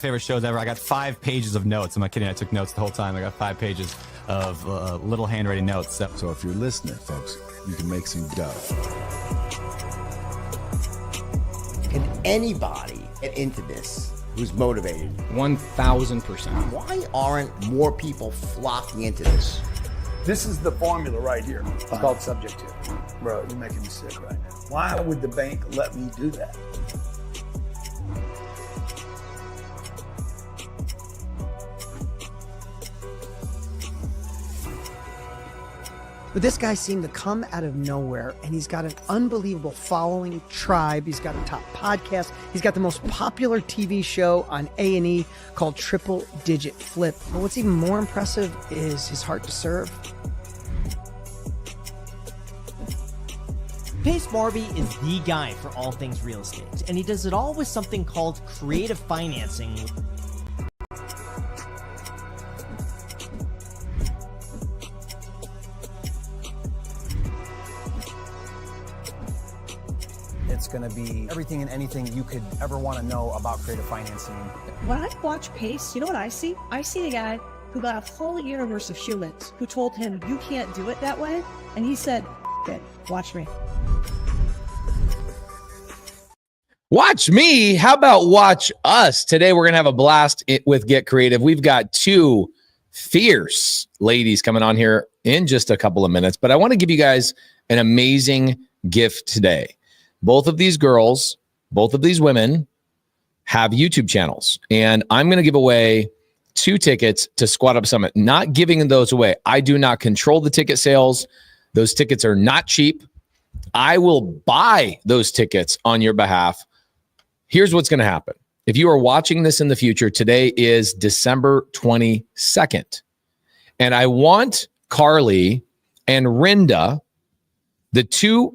Favorite shows ever. I got 5 pages of notes. I'm not kidding. I took notes the whole time. I got 5 pages of little handwriting notes. So if you're listening, folks, you can make some dough. Can anybody get into this who's motivated? 1,000%. Why aren't more people flocking into this? This is the formula right here. It's called SubTo. Bro, you're making me sick right now. Why would the bank let me do that? But this guy seemed to come out of nowhere, and he's got an unbelievable following, tribe. He's got a top podcast. He's got the most popular TV show on A&E called Triple Digit Flip. But what's even more impressive is his heart to serve. Pace Marby is the guy for all things real estate, and he does it all with something called creative financing. It's going to be everything and anything you could ever want to know about creative financing. When I watch Pace, you know what I see? I see a guy who got a whole universe of humans who told him, you can't do it that way. And he said, okay, watch me. Watch me. How about watch us? Today, we're going to have a blast with Get Creative. We've got 2 fierce ladies coming on here in just a couple of minutes, but I want to give you guys an amazing gift today. Both of these girls, both of these women have YouTube channels, and I'm going to give away 2 tickets to Squat Up Summit. Not giving those away. I do not control the ticket sales. Those tickets are not cheap. I will buy those tickets on your behalf. Here's what's going to happen. If you are watching this in the future, today is December 22nd. And I want Carly and Rinda, the 2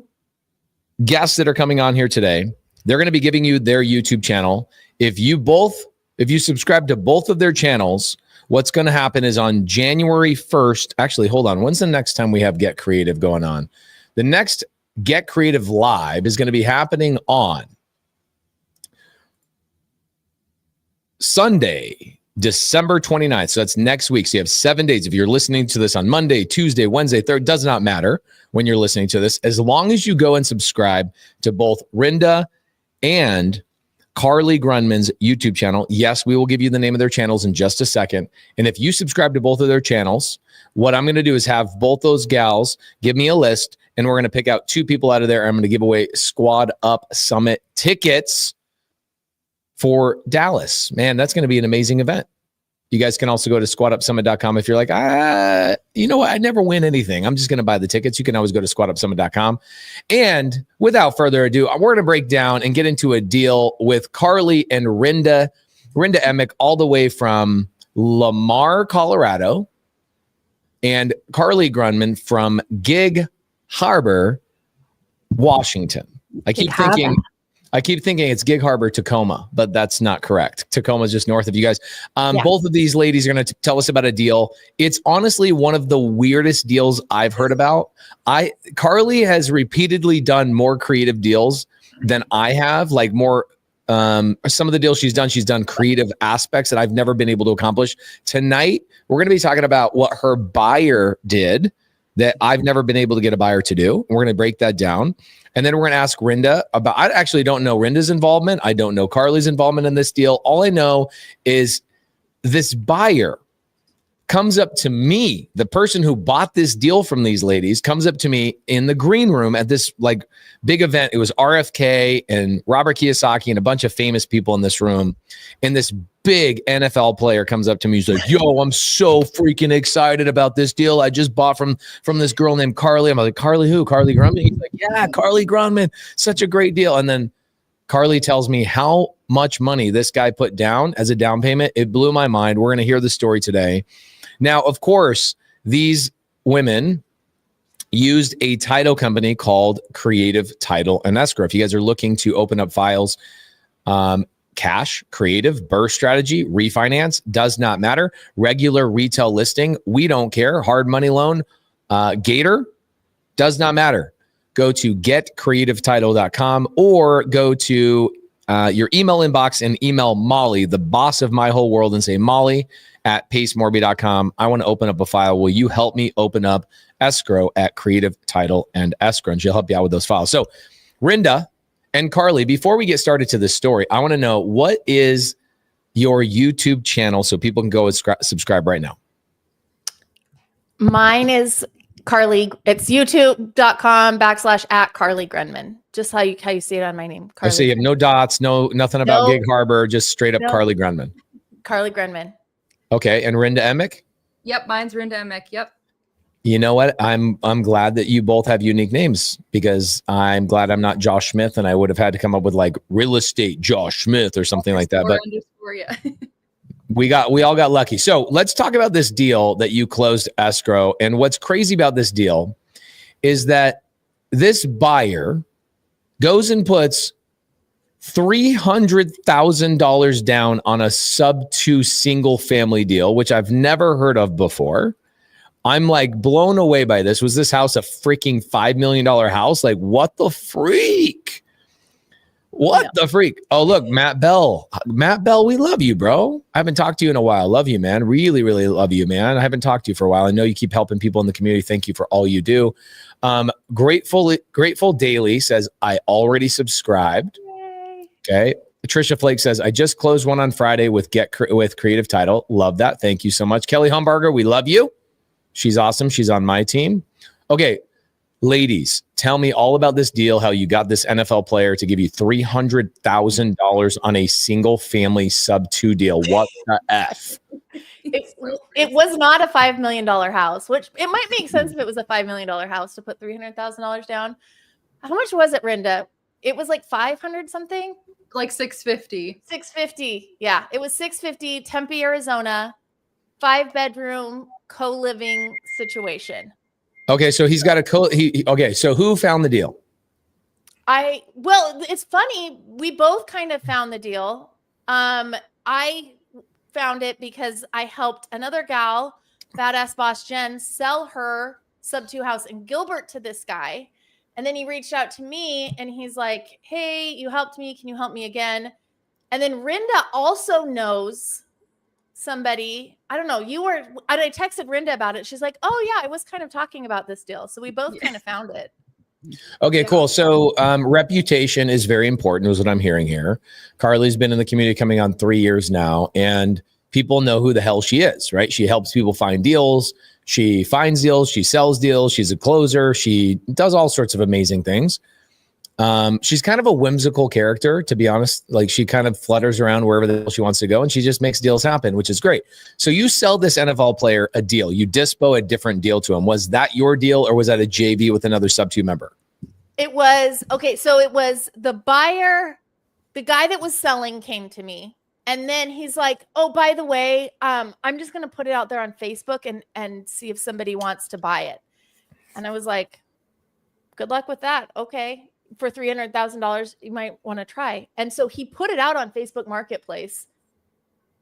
guests that are coming on here today, they're going to be giving you their YouTube channel. If you subscribe to both of their channels, what's going to happen is on January 1st, actually, hold on. When's the next time we have Get Creative going on? The next Get Creative Live is going to be happening on Sunday, December 29th. So that's next week. So you have 7 days. If you're listening to this on Monday, Tuesday, Wednesday, Thursday, does not matter when you're listening to this, as long as you go and subscribe to both Rinda and Carly Grunman's YouTube channel. Yes, we will give you the name of their channels in just a second. And if you subscribe to both of their channels, what I'm going to do is have both those gals give me a list, and we're going to pick out 2 people out of there. I'm going to give away Squad Up Summit tickets for Dallas. Man, that's going to be an amazing event. You guys can also go to squatupsummit.com if you're like, you know what? I never win anything. I'm just going to buy the tickets. You can always go to squatupsummit.com. And without further ado, we're going to break down and get into a deal with Carly and Rinda Emick, all the way from Lamar, Colorado, and Carly Grunman from Gig Harbor, Washington. I keep thinking it's Gig Harbor, Tacoma, but that's not correct. Tacoma is just north of you guys. Both of these ladies are going to tell us about a deal. It's honestly one of the weirdest deals I've heard about. Carly has repeatedly done more creative deals than I have, like more some of the deals she's done creative aspects that I've never been able to accomplish. Tonight, we're going to be talking about what her buyer did that I've never been able to get a buyer to do. We're going to break that down. And then we're going to ask Rinda about, I actually don't know Rinda's involvement. I don't know Carly's involvement in this deal. All I know is this buyer comes up to me, the person who bought this deal from these ladies comes up to me in the green room at this like big event. It was RFK and Robert Kiyosaki and a bunch of famous people in this room. And this big NFL player comes up to me. He's like, yo, I'm so freaking excited about this deal I just bought from this girl named Carly. I'm like, Carly who? Carly Grunman? He's like, yeah, Carly Grunman. Such a great deal. And then Carly tells me how much money this guy put down as a down payment. It blew my mind. We're going to hear the story today. Now, of course, these women used a title company called Creative Title and Escrow. If you guys are looking to open up files, cash, creative, burst strategy, refinance, does not matter. Regular retail listing, we don't care. Hard money loan, Gator, does not matter. Go to getcreativetitle.com or go to your email inbox and email Molly, the boss of my whole world, and say, Molly at pacemorby.com. I want to open up a file. Will you help me open up escrow at Creative Title and Escrow? And she'll help you out with those files. So Rinda and Carly, before we get started to this story, I want to know, what is your YouTube channel so people can go and subscribe right now? Mine is Carly. It's youtube.com/@Carly Grenman. Just how you see it on my name. Carly. I see you have no dots, nothing about Gig Harbor, just straight up Carly Grenman. Carly Grenman. Okay, and Rinda Emick? Yep, mine's Rinda Emick. Yep. You know what? I'm glad that you both have unique names, because I'm glad I'm not Josh Smith, and I would have had to come up with like real estate Josh Smith or something like that. But we all got lucky. So let's talk about this deal that you closed escrow. And what's crazy about this deal is that this buyer goes and puts $300,000 down on a SubTo single family deal, which I've never heard of before. I'm like blown away by this. Was this house a freaking $5 million house? Like, what the freak? What the freak? Oh, look, Matt Bell. Matt Bell, we love you, bro. I haven't talked to you in a while. Love you, man. Really, really love you, man. I haven't talked to you for a while. I know you keep helping people in the community. Thank you for all you do. Grateful Daily says, I already subscribed. Yay. Okay. Patricia Flake says, I just closed one on Friday with Creative Title. Love that. Thank you so much. Kelly Humbarger, we love you. She's awesome. She's on my team. Okay. Ladies, tell me all about this deal, how you got this NFL player to give you $300,000 on a single family SubTo deal. What the F? It was not a $5 million house, which it might make sense if it was a $5 million house to put $300,000 down. How much was it, Rinda? It was like 500 something? Like 650. 650. Yeah, it was 650, Tempe, Arizona, 5-bedroom co-living situation. Okay, so he's got okay, so who found the deal? Well, it's funny. We both kind of found the deal. I found it because I helped another gal, Badass Boss Jen, sell her SubTo house in Gilbert to this guy. And then he reached out to me and he's like, hey, you helped me. Can you help me again? And then Rinda also knows somebody. I don't know. I texted Rinda about it. She's like, oh yeah, I was kind of talking about this deal. So we both kind of found it. Okay, cool. So reputation is very important, is what I'm hearing here. Carly's been in the community coming on 3 years now, and people know who the hell she is, right? She helps people find deals. She finds deals. She sells deals. She's a closer. She does all sorts of amazing things. She's kind of a whimsical character, to be honest. Like, she kind of flutters around wherever the hell she wants to go, and she just makes deals happen, which is great. So you sell this NFL player a deal. You dispo a different deal to him. Was that your deal, or was that a JV with another SubTo member? It was, okay, so it was the buyer, the guy that was selling came to me, and then he's like, oh, by the way, I'm just going to put it out there on Facebook and see if somebody wants to buy it. And I was like, good luck with that. Okay. For $300,000, you might want to try. And so he put it out on Facebook Marketplace,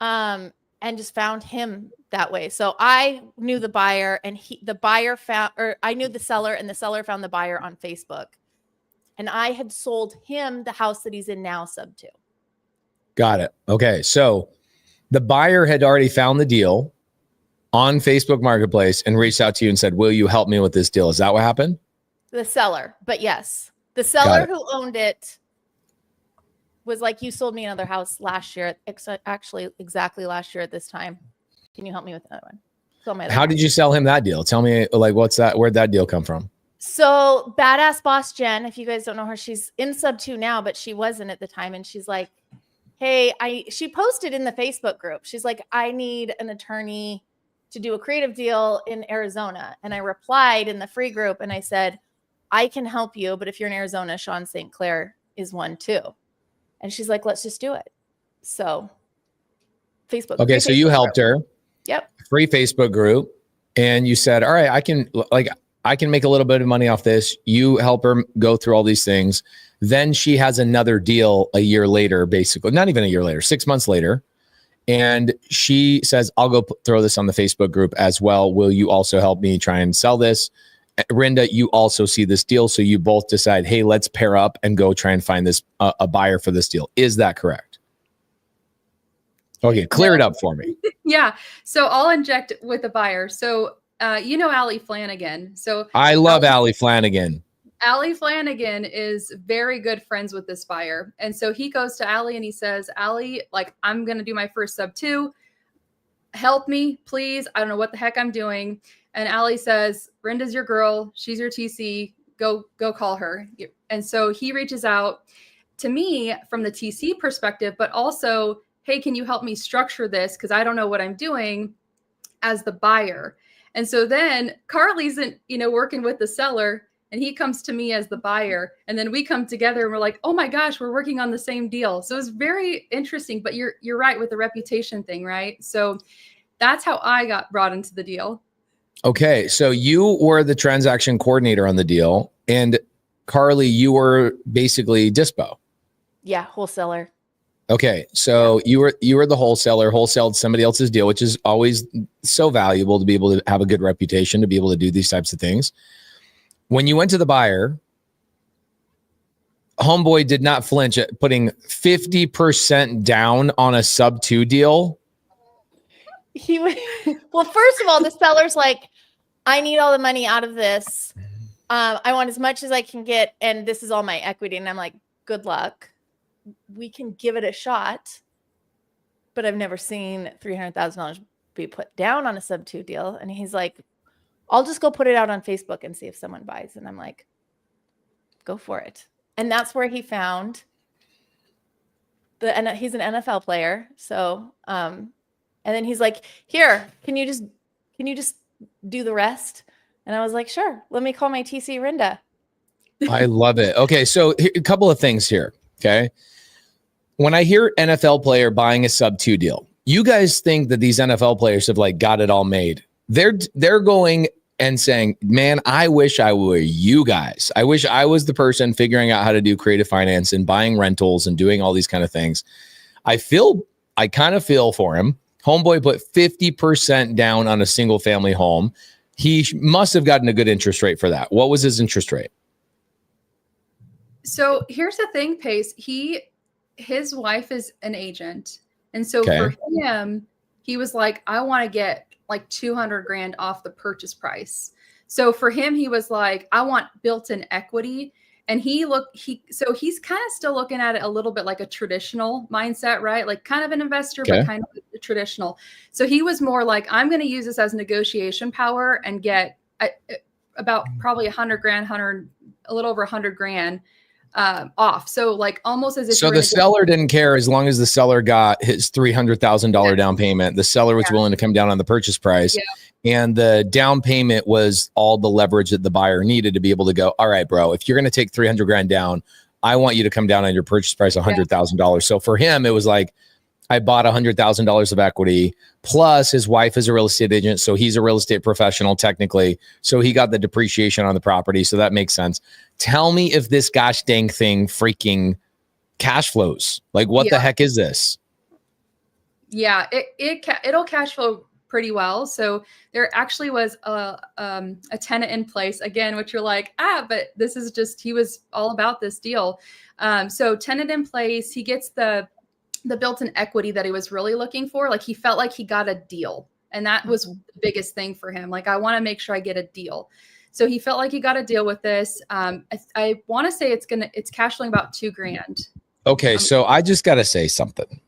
and just found him that way. So I knew the buyer, and I knew the seller, and the seller found the buyer on Facebook. And I had sold him the house that he's in now, SubTo. Got it. Okay. So the buyer had already found the deal on Facebook Marketplace and reached out to you and said, will you help me with this deal? Is that what happened? The seller, but yes. The seller who owned it was like, you sold me another house last year, actually exactly last year at this time. Can you help me with another one? How did you sell him that deal? Tell me, like, where'd that deal come from? So Badass Boss Jen, if you guys don't know her, she's in SubTo now, but she wasn't at the time. And she's like, hey, she posted in the Facebook group. She's like, I need an attorney to do a creative deal in Arizona. And I replied in the free group and I said, I can help you, but if you're in Arizona, Sean St. Clair is one too. And she's like, let's just do it. So Facebook. Okay. So you helped her. Yep. Free Facebook group. And you said, all right, I can make a little bit of money off this. You help her go through all these things. Then she has another deal a year later, basically, not even a year later, 6 months later. And she says, I'll go throw this on the Facebook group as well. Will you also help me try and sell this? Rinda, you also see this deal. So you both decide, hey, let's pair up and go try and find this a buyer for this deal. Is that correct? Okay, clear it up for me. Yeah. So I'll inject with a buyer. So you know Allie Flanagan. So I love Allie Flanagan. Allie Flanagan is very good friends with this buyer. And so he goes to Allie and he says, Allie, like, I'm going to do my first SubTo. Help me, please. I don't know what the heck I'm doing. And Allie says, Rinda's your girl. She's your TC. Go call her. And so he reaches out to me from the TC perspective, but also, hey, can you help me structure this? Because I don't know what I'm doing as the buyer. And so then Carly's working with the seller, and he comes to me as the buyer. And then we come together and we're like, oh my gosh, we're working on the same deal. So it's very interesting, but you're right with the reputation thing, right? So that's how I got brought into the deal. Okay. So you were the transaction coordinator on the deal, and Carly, you were basically dispo. Yeah, wholesaler. Okay. So you were the wholesaler, wholesaled somebody else's deal, which is always so valuable to be able to have a good reputation, to be able to do these types of things. When you went to the buyer, homeboy did not flinch at putting 50% down on a SubTo deal. Well, first of all, the seller's like, I need all the money out of this. I want as much as I can get, and this is all my equity. And I'm like, good luck. We can give it a shot, but I've never seen $300,000 be put down on a SubTo deal. And he's like, I'll just go put it out on Facebook and see if someone buys. And I'm like, go for it. And that's where he found he's an NFL player. So, and then he's like, here, can you just do the rest? And I was like, sure, let me call my TC Rinda. I love it. Okay. So a couple of things here. Okay. When I hear NFL player buying a SubTo deal, you guys think that these NFL players have like got it all made. They're going and saying, man, I wish I were you guys. I wish I was the person figuring out how to do creative finance and buying rentals and doing all these kind of things. I kind of feel for him. Homeboy put 50% down on a single family home. He must have gotten a good interest rate for that. What was his interest rate? So here's the thing, Pace. His wife is an agent. And so for him, he was like, I want to get like 200 grand off the purchase price. So for him, he was like, I want built-in equity. And he's kind of still looking at it a little bit like a traditional mindset, right? Like kind of an investor, but kind of traditional. So he was more like, I'm going to use this as negotiation power and get about probably 100 grand, a little over 100 grand off. So like almost as if so the seller didn't care as long as the seller got his $300,000 down payment. The seller was willing to come down on the purchase price, and the down payment was all the leverage that the buyer needed to be able to go, all right, bro, if you're going to take 300 grand down, I want you to come down on your purchase price $100,000. So for him, it was like, I bought $100,000 of equity, plus his wife is a real estate agent. So he's a real estate professional technically. So he got the depreciation on the property. So that makes sense. Tell me if this gosh dang thing freaking cash flows. Like what the heck is this? Yeah, it'll cash flow pretty well. So there actually was a tenant in place again, which you're like, but this is just, he was all about this deal. So tenant in place, he gets the built-in equity that he was really looking for. Like he felt like he got a deal, and that was the biggest thing for him. Like, I want to make sure I get a deal. So he felt like he got a deal with this. I want to say it's cash flowing about $2 grand. Okay. So I just got to say something.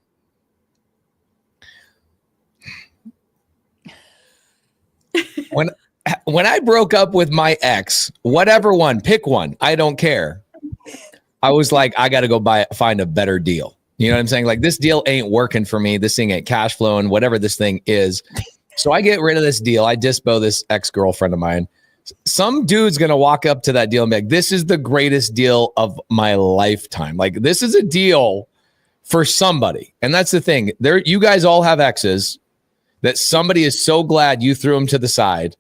When I broke up with my ex, whatever one, pick one, I don't care. I was like, I got to go find a better deal. You know what I'm saying? Like, this deal ain't working for me. This thing ain't cash flowing, whatever this thing is. So I get rid of this deal. I dispo this ex-girlfriend of mine. Some dude's going to walk up to that deal and be like, this is the greatest deal of my lifetime. Like, this is a deal for somebody. And that's the thing. You guys all have exes that somebody is so glad you threw them to the side.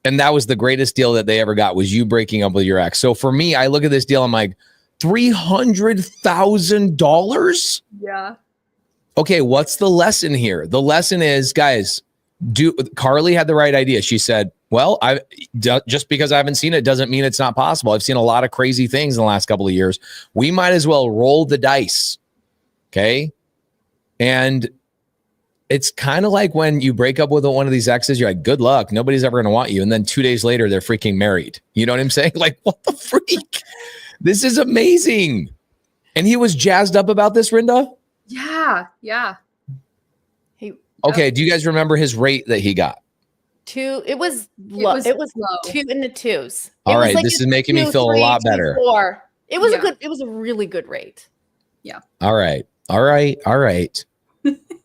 And that was the greatest deal that they ever got, was you breaking up with your ex. So for me, I look at this deal, I'm like, $300,000? Yeah. Okay, what's the lesson here? The lesson is, guys, Carly had the right idea. She said, well, just because I haven't seen it doesn't mean it's not possible. I've seen a lot of crazy things in the last couple of years. We might as well roll the dice. Okay. And it's kind of like when you break up with one of these exes, you're like, good luck. Nobody's ever going to want you. And then 2 days later, they're freaking married. You know what I'm saying? Like, what the freak? This is amazing. And he was jazzed up about this, Rinda? Yeah. Okay. Do you guys remember his rate that he got? It was low. It was low. 2 in the 2s. All right. This is making me feel a lot better. 4. It was it was a really good rate. Yeah. All right.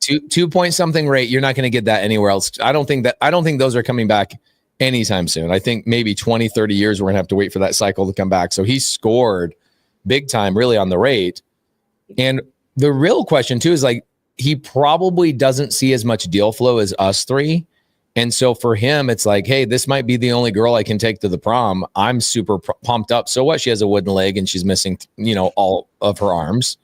2 point something rate. You're not going to get that anywhere else. I don't think those are coming back anytime soon. I think maybe 20, 30 years we're going to have to wait for that cycle to come back. So he scored big time really on the rate. And the real question too is like, he probably doesn't see as much deal flow as us three. And so for him, it's like, hey, this might be the only girl I can take to the prom. I'm super pumped up. So what? She has a wooden leg and she's missing, all of her arms.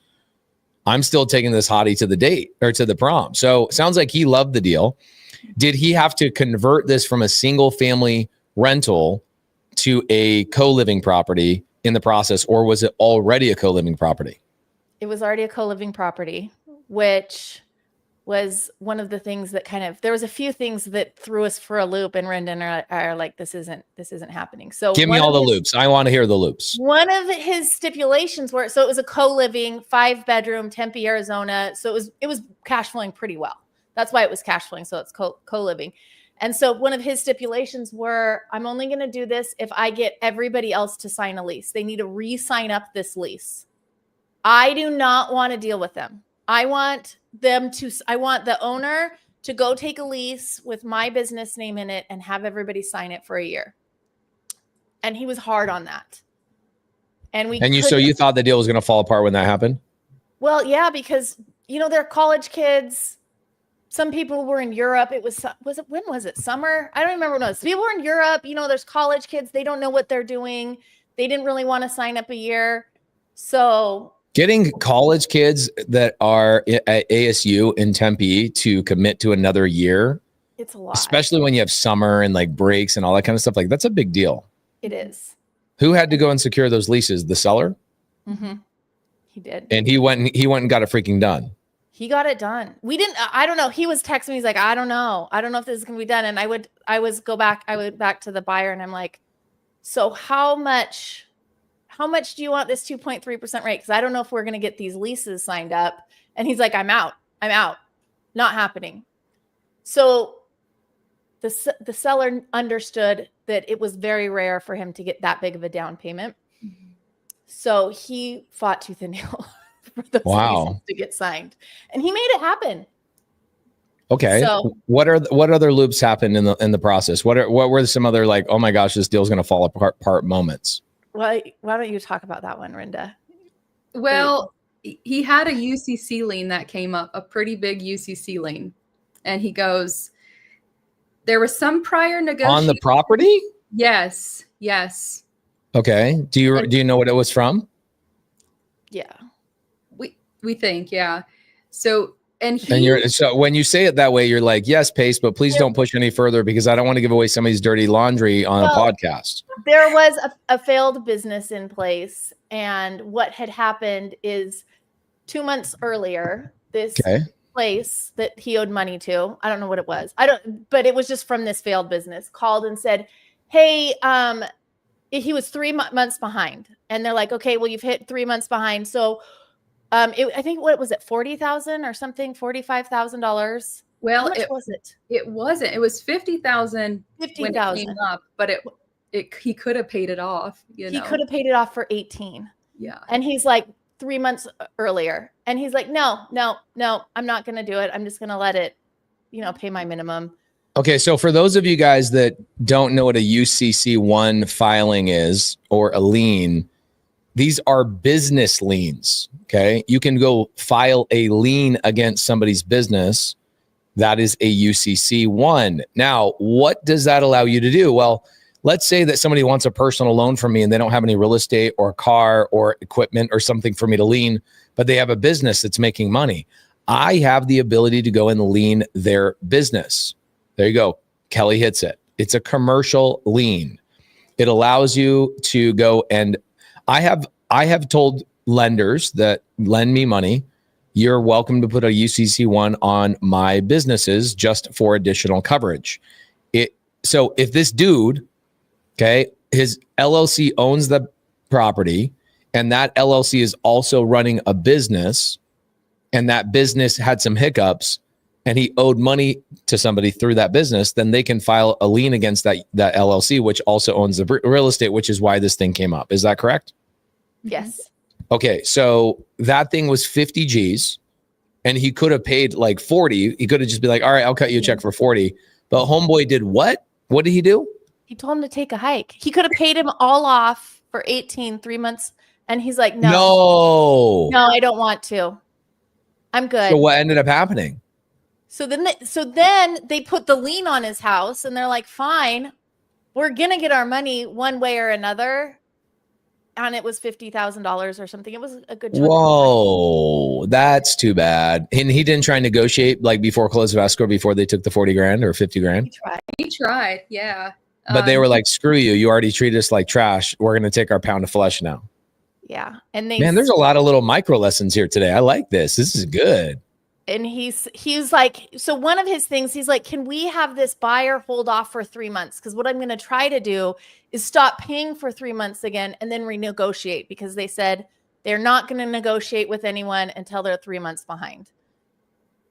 I'm still taking this hottie to the date or to the prom. So it sounds like he loved the deal. Did he have to convert this from a single family rental to a co-living property in the process, or was it already a co-living property? It was already a co-living property, which was one of the things that there was a few things that threw us for a loop, and Rendon are like, this isn't happening. So give me all the loops. I want to hear the loops. One of his stipulations it was a co-living 5-bedroom, Tempe, Arizona. So it was cash flowing pretty well. That's why it was cash flowing. So it's co-living. And so one of his stipulations were, I'm only going to do this if I get everybody else to sign a lease. They need to re-sign up this lease. I do not want to deal with them. I want the owner to go take a lease with my business name in it and have everybody sign it for a year. And he was hard on that. So you thought the deal was going to fall apart when that happened? Well, yeah, because they're college kids. Some people were in Europe. When was it? Summer? I don't remember when it was. People were in Europe. There's college kids. They don't know what they're doing. They didn't really want to sign up a year. So getting college kids that are at ASU in Tempe to commit to another year, it's a lot. Especially when you have summer and like breaks and all that kind of stuff. Like that's a big deal. It is. Who had to go and secure those leases? The seller? Mm-hmm. He did. And he went and got it freaking done. He got it done. I don't know. He was texting me. He's like, I don't know if this is going to be done. And I went back to the buyer and I'm like, so how much do you want this 2.3% rate? Because I don't know if we're going to get these leases signed up. And he's like, I'm out. Not happening. So the seller understood that it was very rare for him to get that big of a down payment. So he fought tooth and nail for those leases to get signed. And he made it happen. Okay. So what other loops happened in the process? What were some other like, oh my gosh, this deal's going to fall apart moments? Why don't you talk about that one, Rinda? Well, he had a UCC lien that came up, a pretty big UCC lien. And he goes, there was some prior negotiation. On the property? Yes. Okay. Do you know what it was from? Yeah. We think, yeah. So so when you say it that way, you're like, yes, Pace, but please don't push any further because I don't want to give away somebody's dirty laundry on a podcast. There was a failed business in place. And what had happened is 2 months earlier, this place that he owed money to, I don't know what it was. But it was just from this failed business, called and said, hey, he was 3 months behind. And they're like, okay, well, you've hit 3 months behind. So I think what was it, $40,000 or something, $45,000. Well, how much was it? It wasn't. It was $50,000 when it came up, but he could have paid it off. He could have paid it off for 18. Yeah. And he's like 3 months earlier, and he's like, no, I'm not going to do it. I'm just going to let it, pay my minimum. Okay, so for those of you guys that don't know what a UCC1 filing is or a lien, these are business liens, okay? You can go file a lien against somebody's business. That is a UCC1. Now, what does that allow you to do? Well, let's say that somebody wants a personal loan from me and they don't have any real estate or car or equipment or something for me to lien, but they have a business that's making money. I have the ability to go and lien their business. There you go. Kelly hits it. It's a commercial lien. It allows you to go, and I have told lenders that lend me money, you're welcome to put a UCC1 on my businesses just for additional coverage. So if this dude, okay, his LLC owns the property, and that LLC is also running a business, and that business had some hiccups, and he owed money to somebody through that business, then they can file a lien against that LLC, which also owns the real estate, which is why this thing came up. Is that correct? Yes. Okay, so that thing was 50 G's, and he could have paid like 40. He could have just been like, all right, I'll cut you a check for 40. But homeboy did what? What did he do? He told him to take a hike. He could have paid him all off for 3 months. And he's like, no, I don't want to. I'm good. So what ended up happening? So then they put the lien on his house, and they're like, fine, we're going to get our money one way or another. And it was $50,000 or something. It was a good chunk. Whoa, that's too bad. And he didn't try and negotiate like before close of escrow, before they took the 40 grand or 50 grand. He tried. Yeah. But they were like, screw you. You already treat us like trash. We're going to take our pound of flesh now. Yeah. And man, there's a lot of little micro lessons here today. I like this. This is good. And he's like, so one of his things, he's like, can we have this buyer hold off for 3 months? Because what I'm going to try to do is stop paying for 3 months again and then renegotiate, because they said they're not going to negotiate with anyone until they're 3 months behind.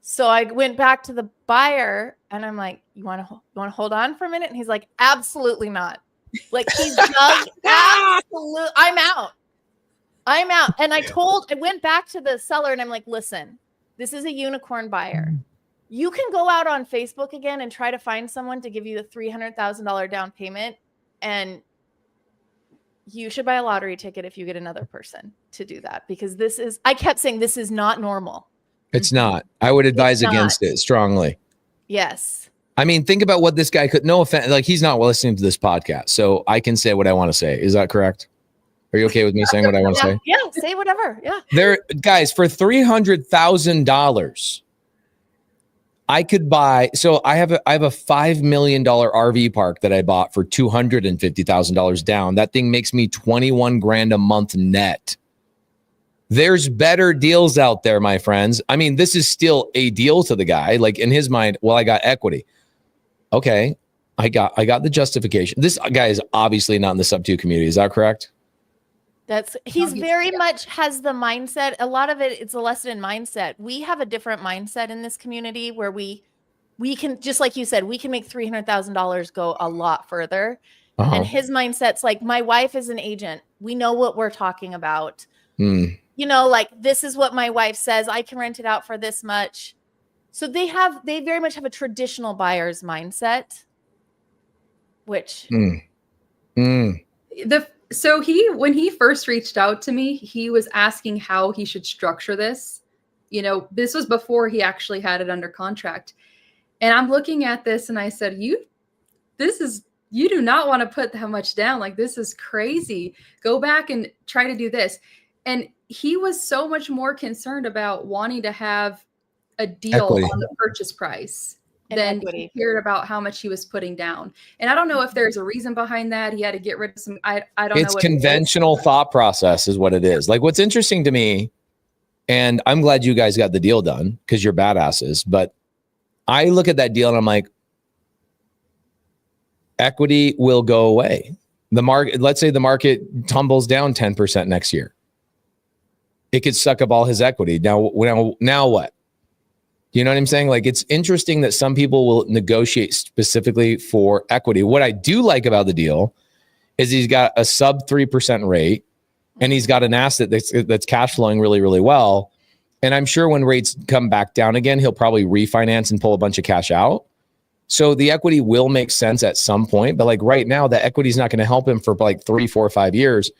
So I went back to the buyer and I'm like, you want to hold on for a minute? And he's like, absolutely not. Like, he's just absolute. I'm out. And I went back to the seller and I'm like, listen, this is a unicorn buyer. You can go out on Facebook again and try to find someone to give you the $300,000 down payment. And you should buy a lottery ticket if you get another person to do that, because I kept saying, this is not normal. It's not. I would advise against it strongly. Yes. I mean, think about what this guy could, no offense, like he's not listening to this podcast, so I can say what I want to say. Is that correct? Are you okay with me saying what I want to say? Yeah, say whatever. Yeah. Guys, for $300,000, I could buy. So I have a $5 million RV park that I bought for $250,000 down. That thing makes me 21 grand a month net. There's better deals out there, my friends. I mean, this is still a deal to the guy. Like, in his mind, well, I got equity. Okay, I got the justification. This guy is obviously not in the SubTo community. Is that correct? He's very much has the mindset. A lot of it's a lesson in mindset. We have a different mindset in this community where we can, just like you said, we can make $300,000 go a lot further. Uh-huh. And his mindset's like, my wife is an agent. We know what we're talking about. You know, like, this is what my wife says. I can rent it out for this much. So they very much have a traditional buyer's mindset, which So when he first reached out to me, he was asking how he should structure this. You know, this was before he actually had it under contract. And I'm looking at this and I said, you do not want to put that much down. Like, this is crazy. Go back and try to do this. And he was so much more concerned about wanting to have a deal on the purchase price than he cared about how much he was putting down. And I don't know if there's a reason behind that. He had to get rid of some, I don't know. It's conventional thought process is what it is. Like, what's interesting to me, and I'm glad you guys got the deal done because you're badasses, but I look at that deal and I'm like, equity will go away. The market, let's say the market tumbles down 10% next year. It could suck up all his equity. Now what? You know what I'm saying? Like, it's interesting that some people will negotiate specifically for equity. What I do like about the deal is he's got a sub 3% rate, and he's got an asset that's cash flowing really, really well. And I'm sure when rates come back down again, he'll probably refinance and pull a bunch of cash out. So the equity will make sense at some point. But like right now, the equity is not going to help him for like 3, 4, 5 years.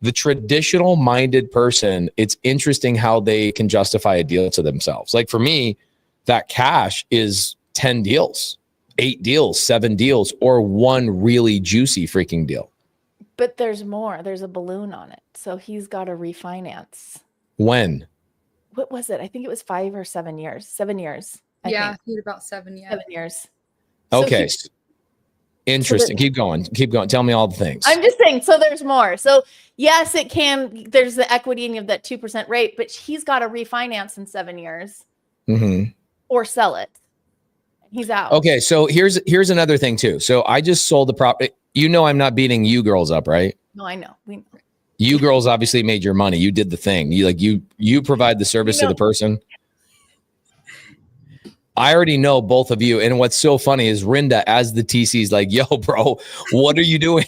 The traditional minded person, it's interesting how they can justify a deal to themselves. Like for me, that cash is 10 deals, 8 deals, 7 deals, or one really juicy freaking deal. But there's more. There's a balloon on it. So he's got to refinance. When? What was it? I think it was 5 or 7 years. 7 years. I think. He had about 7 years. 7 years. Okay. Interesting. Keep going. Tell me all the things. I'm just saying, so there's more. So yes, there's the equity and you have that 2% rate, but he's got to refinance in 7 years or sell it. He's out. Okay. So here's another thing too. So I just sold the property. I'm not beating you girls up, right? No, I know. You girls obviously made your money. You did the thing. You provide the service to the person. I already know both of you. And what's so funny is Rinda, as the TC, is like, yo, bro, what are you doing?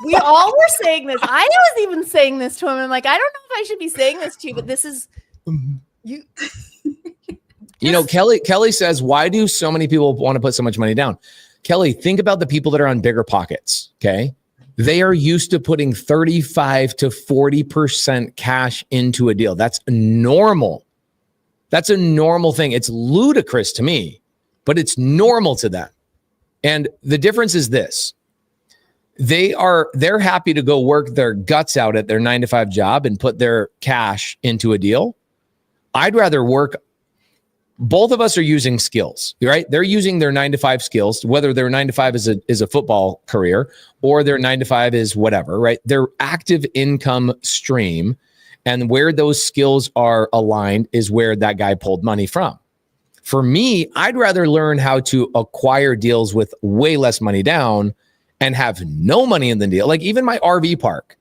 We all were saying this. I was even saying this to him. I'm like, I don't know if I should be saying this to you, but this is you. Kelly says, why do so many people want to put so much money down? Kelly, think about the people that are on bigger pockets. Okay. They are used to putting 35 to 40% cash into a deal. That's normal. That's a normal thing. It's ludicrous to me, but it's normal to them. And the difference is this. They're happy to go work their guts out at their 9-to-5 job and put their cash into a deal. I'd rather work. Both of us are using skills, right? They're using their 9-to-5 skills, whether their 9-to-5 is a football career or their 9-to-5 is whatever, right? Their active income stream. And where those skills are aligned is where that guy pulled money from. For me, I'd rather learn how to acquire deals with way less money down and have no money in the deal. Like even my RV park,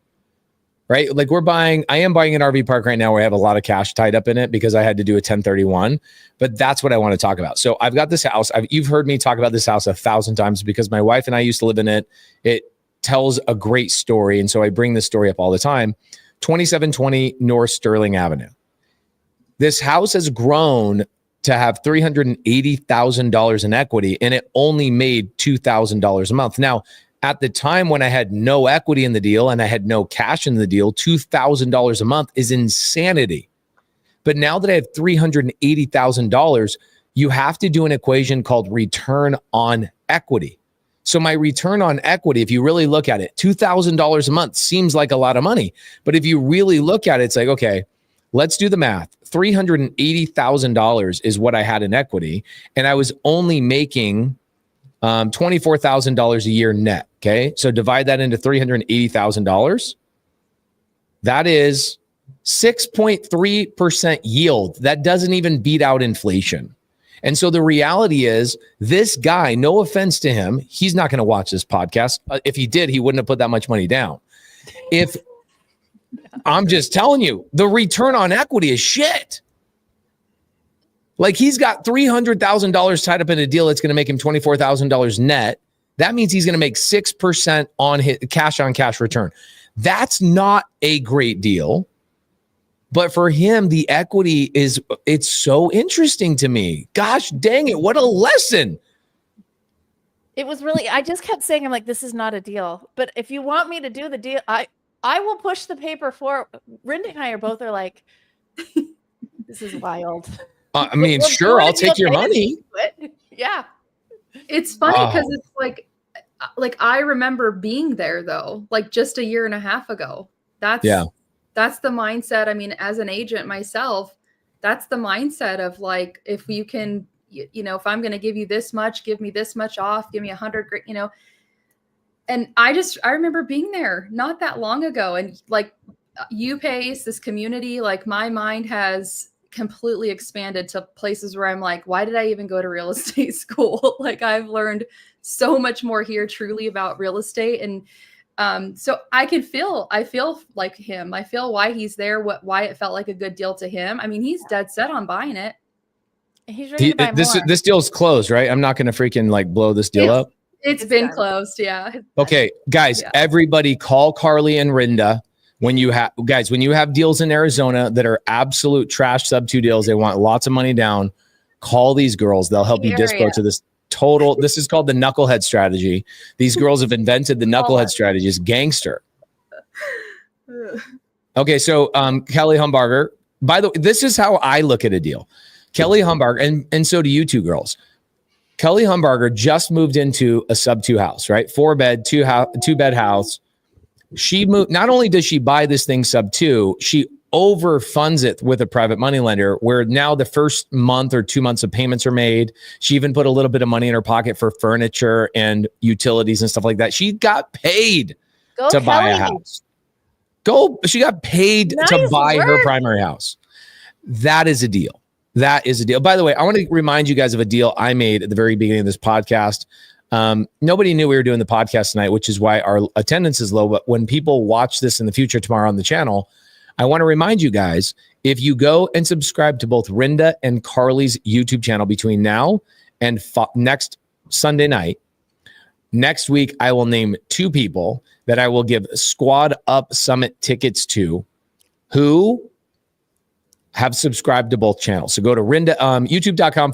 right? Like I am buying an RV park right now where I have a lot of cash tied up in it because I had to do a 1031, but that's what I want to talk about. So I've got this house. You've heard me talk about this house 1,000 times because my wife and I used to live in it. It tells a great story. And so I bring this story up all the time. 2720 North Sterling Avenue. This house has grown to have $380,000 in equity, and it only made $2,000 a month. Now, at the time when I had no equity in the deal and I had no cash in the deal, $2,000 a month is insanity. But now that I have $380,000, you have to do an equation called return on equity. So my return on equity, if you really look at it, $2,000 a month seems like a lot of money. But if you really look at it, it's like, okay, let's do the math. $380,000 is what I had in equity. And I was only making $24,000 a year net. Okay. So divide that into $380,000. That is 6.3% yield. That doesn't even beat out inflation. And so the reality is this guy, no offense to him, he's not going to watch this podcast. If he did, he wouldn't have put that much money down. I'm just telling you, the return on equity is shit. Like he's got $300,000 tied up in a deal that's going to make him $24,000 net. That means he's going to make 6% on his cash on cash return. That's not a great deal. But for him, the equity it's so interesting to me. Gosh dang it. What a lesson. It was really, I just kept saying, I'm like, this is not a deal. But if you want me to do the deal, I will push the paper for. Rinda and I are both like, this is wild. I mean, sure, I'll take your money. Yeah. It's funny because it's like I remember being there though, like just a year and a half ago. That's the mindset. I mean, as an agent myself, that's the mindset of like, if you can, if I'm going to give you this much, give me this much off, give me 100, And I remember being there not that long ago. And like UPace, this community, like my mind has completely expanded to places where I'm like, why did I even go to real estate school? Like I've learned so much more here truly about real estate. And so I feel like him. I feel why he's there, why it felt like a good deal to him. I mean, he's dead set on buying it. He's ready to buy more. This deal's closed, right? I'm not going to freaking like blow this deal up. It's been closed. Yeah. Okay, guys, everybody call Carly and Rinda when you have deals in Arizona that are absolute trash SubTo deals. They want lots of money down. Call these girls. They'll help you dispo to this. This is called the knucklehead strategy. These girls have invented the knucklehead strategy. It's gangster. Okay, so Kelly Humbarger, by the way, this is how I look at a deal. Kelly Humbarger, and so do you two girls. Kelly Humbarger just moved into a SubTo house, right? 4-bed, 2-bed house. She moved. Not only does she buy this thing SubTo, she overfunds it with a private money lender, where now the first month or 2 months of payments are made. She even put a little bit of money in her pocket for furniture and utilities and stuff like that. She got paid to buy a house. She got paid to buy her primary house. That is a deal. That is a deal. By the way, I want to remind you guys of a deal I made at the very beginning of this podcast. Nobody knew we were doing the podcast tonight, which is why our attendance is low. But when people watch this in the future tomorrow on the channel, I want to remind you guys, if you go and subscribe to both Rinda and Carly's YouTube channel between now and next Sunday night, next week, I will name 2 people that I will give Squad Up Summit tickets to who have subscribed to both channels. So go to Rinda, youtube.com/,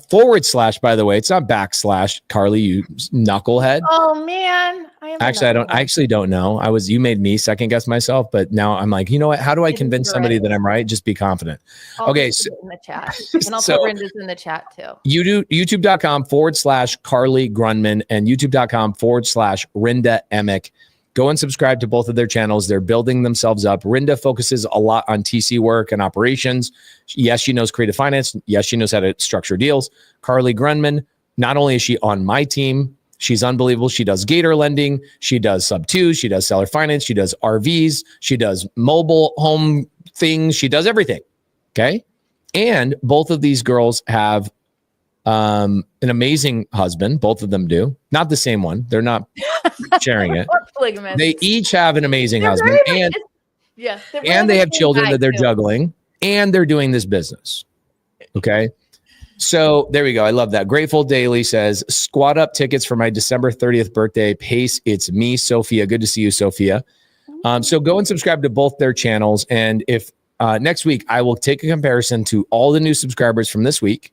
by the way, it's not / Carly, you knucklehead. Oh man. I actually don't know. You made me second guess myself, but now I'm like, you know what? How do I convince somebody that I'm right? Just be confident. Okay. So, in the chat. And I'll put Rinda's in the chat too. youtube.com / Carly Grunman and youtube.com / Rinda Emick. Go and subscribe to both of their channels. They're building themselves up. Rinda focuses a lot on TC work and operations. Yes, she knows creative finance. Yes, she knows how to structure deals. Carly Grunman, not only is she on my team, she's unbelievable. She does Gator lending. She does SubTo. She does seller finance. She does RVs. She does mobile home things. She does everything. Okay. And both of these girls have an amazing husband. Both of them do. Not the same one. They're not sharing it. They each have an amazing husband. And they have children that they're juggling. And they're doing this business. Okay. So there we go. I love that. Grateful Daily says, squad up tickets for my December 30th birthday. Pace, it's me, Sophia. Good to see you, Sophia. So go and subscribe to both their channels. And if next week, I will take a comparison to all the new subscribers from this week.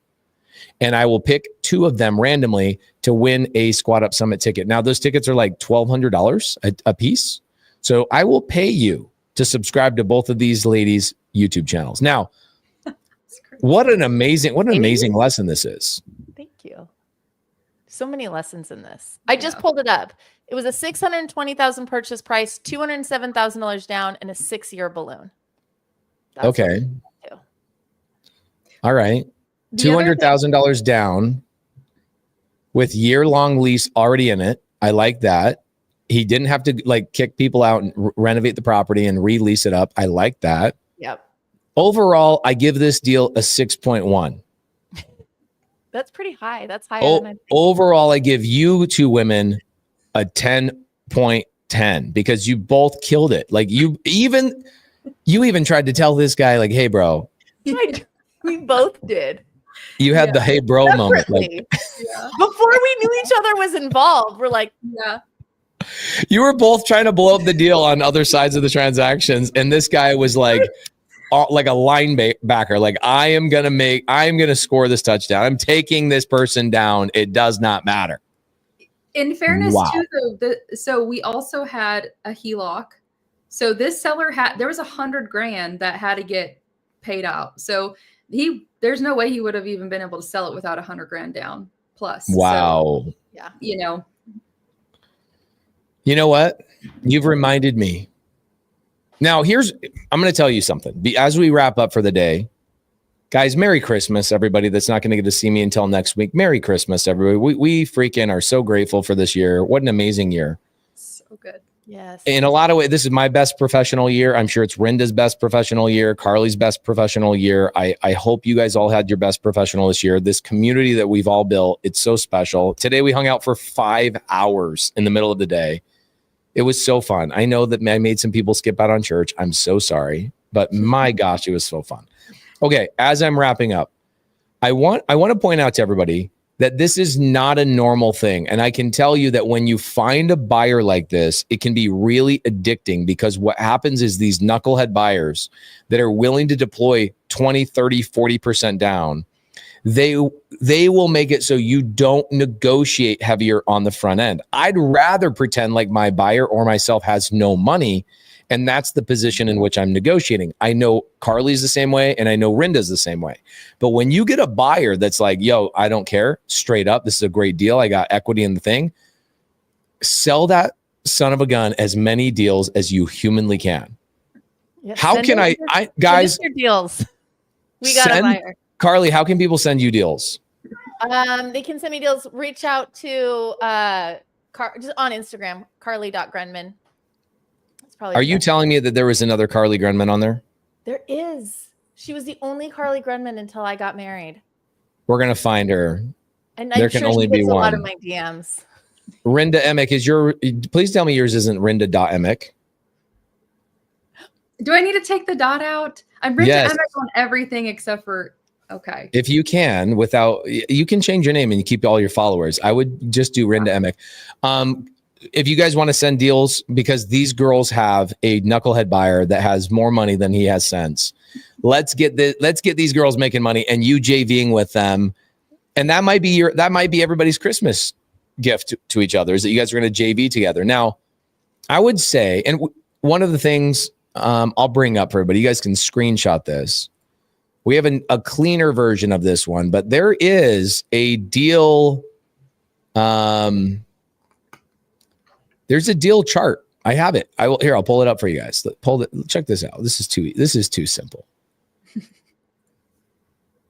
And I will pick 2 of them randomly to win a Squad Up Summit ticket. Now, those tickets are like $1,200 a piece. So I will pay you to subscribe to both of these ladies' YouTube channels. Now, what an amazing lesson this is. Thank you. So many lessons in this. I just pulled it up. It was a $620,000 purchase price, $207,000 down, and a 6-year balloon. That's okay. All right. $200,000 down with year-long lease already in it. I like that. He didn't have to like kick people out and renovate the property and release it up. I like that. Yep. Overall, I give this deal a 6.1. That's pretty high. That's higher than overall, I give you 2 women a 10.10 because you both killed it. Like you even tried to tell this guy like, "Hey, bro." We both did. You had the "hey, bro" moment. Like, before we knew each other was involved, we're like, yeah. You were both trying to blow up the deal on other sides of the transactions, and this guy was like a linebacker. Like, I am gonna score this touchdown. I'm taking this person down. It does not matter. In fairness, too, though, so we also had a HELOC. So this seller there was $100,000 that had to get paid out. So there's no way he would have even been able to sell it without $100,000 down plus. Wow. So, yeah. You know what? You've reminded me. Now, I'm going to tell you something. As we wrap up for the day, guys, Merry Christmas, everybody that's not going to get to see me until next week. Merry Christmas, everybody. We freaking are so grateful for this year. What an amazing year. So good. Yes. In a lot of ways, this is my best professional year. I'm sure it's Rinda's best professional year, Carly's best professional year. I hope you guys all had your best professional this year. This community that we've all built, it's so special. Today, we hung out for 5 hours in the middle of the day. It was so fun. I know that I made some people skip out on church. I'm so sorry, but my gosh, it was so fun. Okay, as I'm wrapping up, I want to point out to everybody that this is not a normal thing. And I can tell you that when you find a buyer like this, it can be really addicting because what happens is these knucklehead buyers that are willing to deploy 20, 30, 40% down, they will make it so you don't negotiate heavier on the front end. I'd rather pretend like my buyer or myself has no money, and that's the position in which I'm negotiating. I know Carly's the same way, and I know Rinda's the same way. But when you get a buyer that's like, yo, I don't care, straight up, this is a great deal, I got equity in the thing, sell that son of a gun as many deals as you humanly can. Yep, How send can us guys, your deals? We got a buyer. Carly, how can people send you deals? They can send me deals. Reach out to just on Instagram, carly.grenman. That's probably. Are you telling me that there was another Carly Grunman on there? There is. She was the only Carly Grunman until I got married. We're gonna find her. And There I'm can sure only she be gets a lot one. of my DMs. Rinda Emick is your. Please tell me yours isn't Rinda.Emick. Do I need to take the dot out? I'm Rinda Yes. Emick on everything except for okay. If you can, you can change your name and you keep all your followers. I would just do Rinda Emick. If you guys want to send deals, because these girls have a knucklehead buyer that has more money than he has sense. Let's get these girls making money and you JVing with them. And that might be everybody's Christmas gift to each other, is that you guys are going to JV together. Now, I would say, and one of the things I'll bring up for everybody, you guys can screenshot this. We have a cleaner version of this one, but there is a deal. There's a deal chart. I have it. I'll pull it up for you guys. Check this out. This is too simple.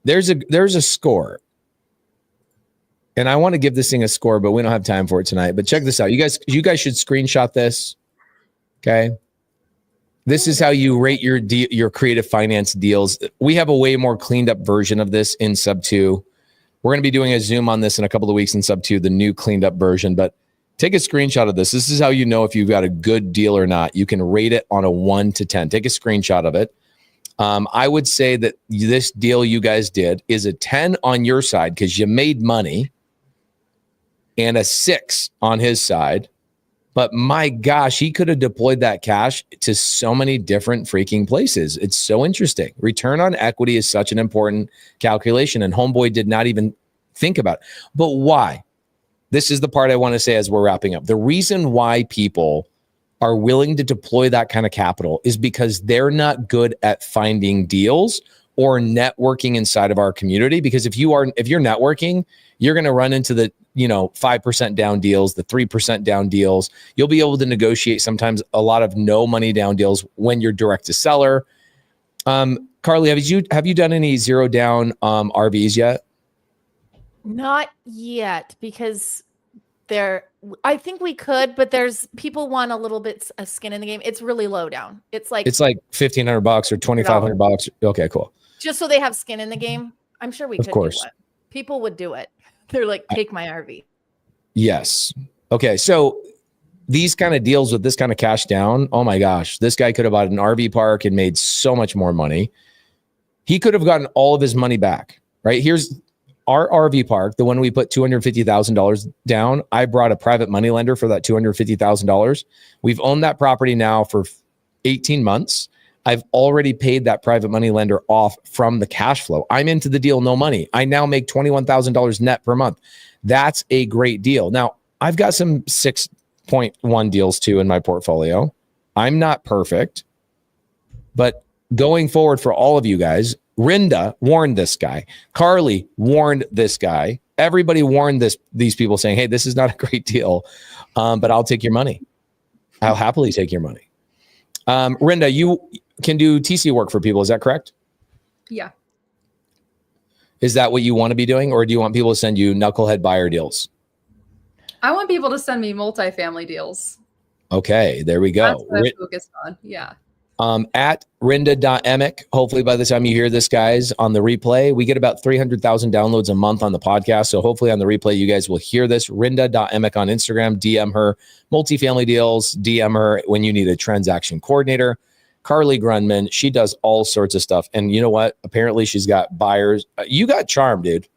There's a score. And I want to give this thing a score, but we don't have time for it tonight. But check this out. You guys should screenshot this. Okay. This is how you rate your creative finance deals. We have a way more cleaned up version of this in SubTo. We're going to be doing a Zoom on this in a couple of weeks in SubTo, the new cleaned up version. But take a screenshot of this. This is how you know if you've got a good deal or not. You can rate it on a 1 to 10. Take a screenshot of it. I would say that this deal you guys did is a 10 on your side because you made money, and a 6 on his side. But my gosh, he could have deployed that cash to so many different freaking places. It's so interesting. Return on equity is such an important calculation, and Homeboy did not even think about it. But why? This is the part I want to say as we're wrapping up. The reason why people are willing to deploy that kind of capital is because they're not good at finding deals or networking inside of our community. Because if you're networking, you're going to run into the 5% down deals, the 3% down deals. You'll be able to negotiate sometimes a lot of no money down deals when you're direct to seller. Carly, have you done any zero down RVs yet? Not yet, because I think we could, but there's people want a little bit of skin in the game. It's really low down. It's like $1,500 or $2,500. Okay, cool. Just so they have skin in the game. I'm sure we could. Of course. Do it. People would do it. They're like, take my RV. Yes. Okay. So these kind of deals with this kind of cash down, oh my gosh, this guy could have bought an RV park and made so much more money. He could have gotten all of his money back, right? Here's our RV park, the one we put $250,000 down. I brought a private money lender for that $250,000. We've owned that property now for 18 months. I've already paid that private money lender off from the cash flow. I'm into the deal, no money. I now make $21,000 net per month. That's a great deal. Now, I've got some 6.1 deals too in my portfolio. I'm not perfect, but going forward for all of you guys, Rinda warned this guy. Carly warned this guy. Everybody warned these people saying, hey, this is not a great deal, but I'll take your money. I'll happily take your money. Rinda, you can do TC work for people. Is that correct? Yeah. Is that what you want to be doing? Or do you want people to send you knucklehead buyer deals? I want people to send me multifamily deals. Okay, there we go. That's what I'm focused on. Yeah. At rinda.emick. Hopefully by the time you hear this, guys, on the replay, we get about 300,000 downloads a month on the podcast. So hopefully on the replay, you guys will hear this. Rinda.emick on Instagram. DM her multifamily deals. DM her when you need a transaction coordinator. Carly Grunman, she does all sorts of stuff. And you know what? Apparently she's got buyers. You got charm, dude.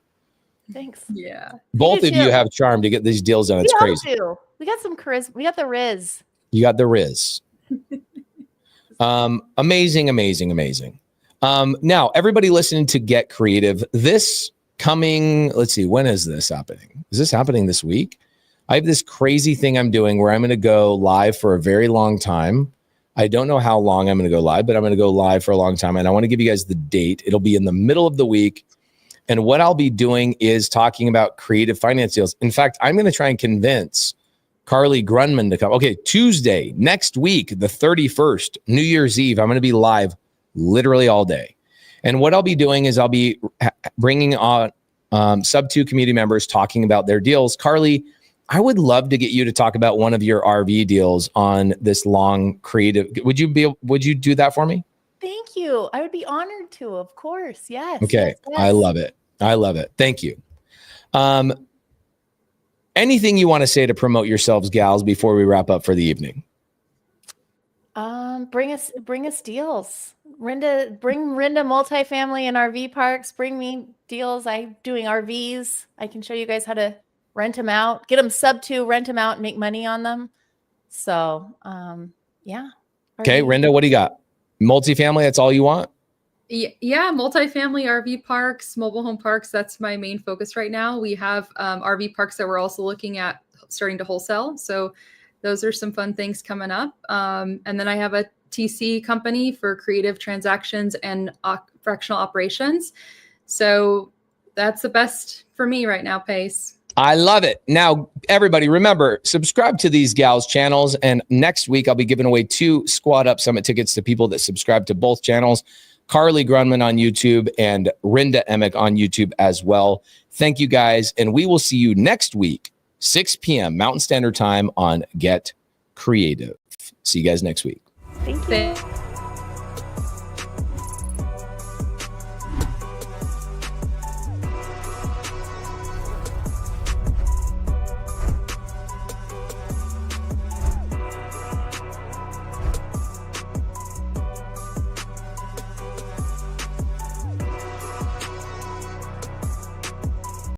Thanks. Yeah. Both of you have charm to get these deals done. It's crazy. We got some charisma. We got the Riz. You got the Riz. Amazing. Now, everybody listening to Get Creative, this coming, let's see, when is this happening? Is this happening this week? I have this crazy thing I'm doing where I'm going to go live for a very long time. I don't know how long I'm going to go live, but I'm going to go live for a long time. And I want to give you guys the date. It'll be in the middle of the week. And what I'll be doing is talking about creative finance deals. In fact, I'm going to try and convince Carly Grunman to come. Okay, Tuesday, next week, the 31st, New Year's Eve, I'm going to be live literally all day. And what I'll be doing is I'll be bringing on SubTo community members talking about their deals. Carly, I would love to get you to talk about one of your RV deals on this long creative. Would you do that for me? Thank you. I would be honored to, of course. Yes. Okay. Yes. I love it. I love it. Thank you. Anything you want to say to promote yourselves, gals, before we wrap up for the evening? Bring us deals. Bring Rinda multifamily and RV parks. Bring me deals. I'm doing RVs. I can show you guys how to rent them out, get them SubTo, rent them out and make money on them. So, yeah. Okay. Rinda, what do you got? Multifamily. That's all you want? Yeah, multifamily RV parks, mobile home parks. That's my main focus right now. We have RV parks that we're also looking at starting to wholesale. So those are some fun things coming up. And then I have a TC company for creative transactions and fractional operations. So that's the best for me right now, Pace. I love it. Now, everybody, remember, subscribe to these gals' channels. And next week, I'll be giving away 2 Squad Up Summit tickets to people that subscribe to both channels. Carly Grunman on YouTube and Rinda Emick on YouTube as well. Thank you, guys. And we will see you next week, 6 p.m. Mountain Standard Time on Get Creative. See you guys next week. Thank you.